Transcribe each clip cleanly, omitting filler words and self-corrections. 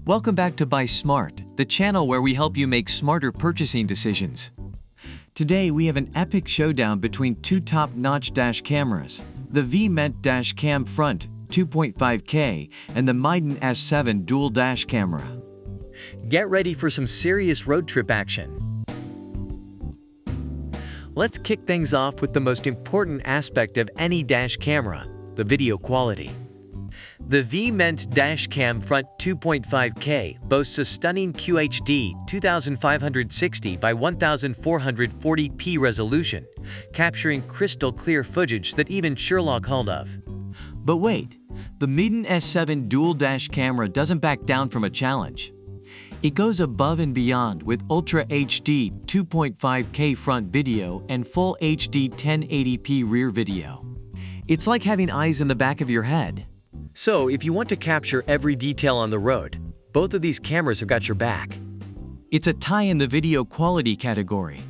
Welcome back to Buy Smart, the channel where we help you make smarter purchasing decisions. Today we have an epic showdown between two top-notch dash cameras, the VEEMENT Dash Cam Front 2.5K and the Miden S7 Dual Dash Camera. Get ready for some serious road trip action. Let's kick things off with the most important aspect of any dash camera, the video quality. The VEEMENT Dash Cam Front 2.5K boasts a stunning QHD 2560 by 1440p resolution, capturing crystal clear footage that even Sherlock Holmes of. But wait, the Miden S7 Dual Dash Camera doesn't back down from a challenge. It goes above and beyond with Ultra HD 2.5K front video and Full HD 1080p rear video. It's like having eyes in the back of your head. So, if you want to capture every detail on the road, both of these cameras have got your back. It's a tie in the video quality category.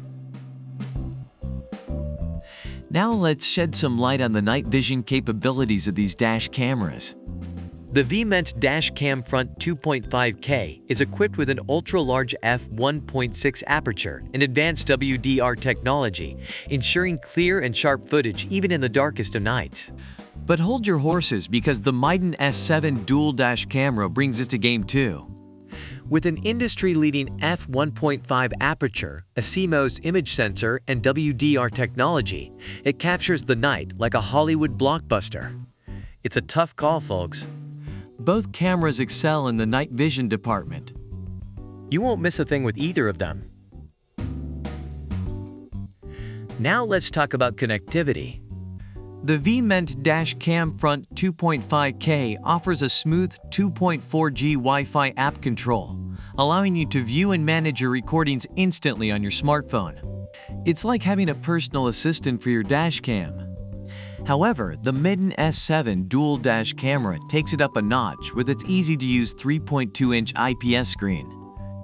Now let's shed some light on the night vision capabilities of these dash cameras. The VEEMENT Dash Cam Front 2.5K is equipped with an ultra-large f1.6 aperture and advanced WDR technology, ensuring clear and sharp footage even in the darkest of nights. But hold your horses because the Miden S7 Dual Dash Camera brings it to game too. With an industry-leading f1.5 aperture, a CMOS image sensor, and WDR technology, it captures the night like a Hollywood blockbuster. It's a tough call, folks. Both cameras excel in the night vision department. You won't miss a thing with either of them. Now let's talk about connectivity. The VEEMENT Dash Cam Front 2.5K offers a smooth 2.4G Wi-Fi app control, allowing you to view and manage your recordings instantly on your smartphone. It's like having a personal assistant for your dash cam. However, the Miden S7 Dual Dash Camera takes it up a notch with its easy-to-use 3.2-inch IPS screen.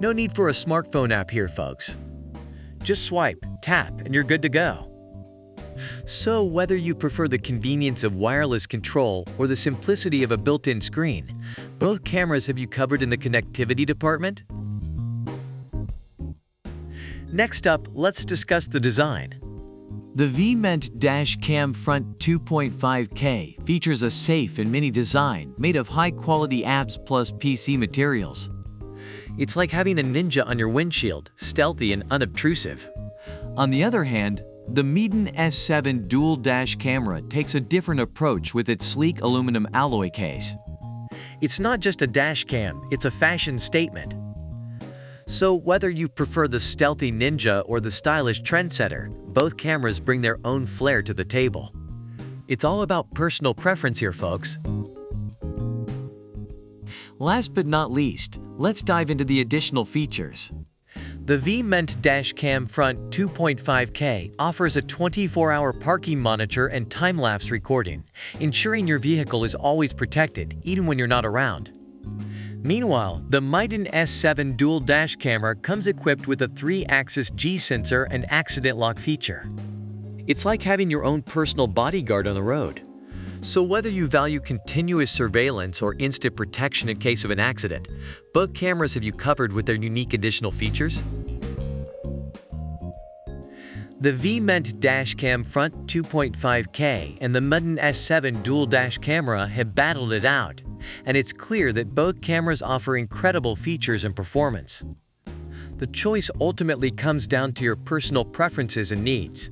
No need for a smartphone app here, folks. Just swipe, tap, and you're good to go. So whether you prefer the convenience of wireless control or the simplicity of a built-in screen, both cameras have you covered in the connectivity department. Next up, let's discuss the design. The VEEMENT Dash Cam Front 2.5K features a safe and mini design made of high-quality apps plus PC materials. It's like having a ninja on your windshield, stealthy and unobtrusive. On the other hand, the Miden S7 Dual Dash Camera takes a different approach with its sleek aluminum alloy case. It's not just a dash cam, it's a fashion statement. So whether you prefer the stealthy ninja or the stylish trendsetter, both cameras bring their own flair to the table. It's all about personal preference here, folks. Last but not least, let's dive into the additional features. The VEEMENT Dash Cam Front 2.5K offers a 24-hour parking monitor and time-lapse recording, ensuring your vehicle is always protected, even when you're not around. Meanwhile, the Miden S7 Dual Dash Camera comes equipped with a 3-axis G-sensor and accident lock feature. It's like having your own personal bodyguard on the road. So whether you value continuous surveillance or instant protection in case of an accident, both cameras have you covered with their unique additional features. The VEEMENT Dash Cam Front 2.5K and the Miden S7 Dual Dash Camera have battled it out, and it's clear that both cameras offer incredible features and performance. The choice ultimately comes down to your personal preferences and needs.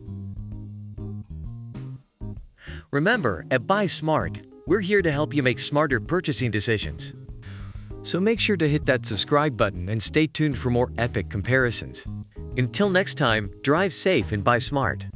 Remember, at Buy Smart, we're here to help you make smarter purchasing decisions. So make sure to hit that subscribe button and stay tuned for more epic comparisons. Until next time, drive safe and buy smart.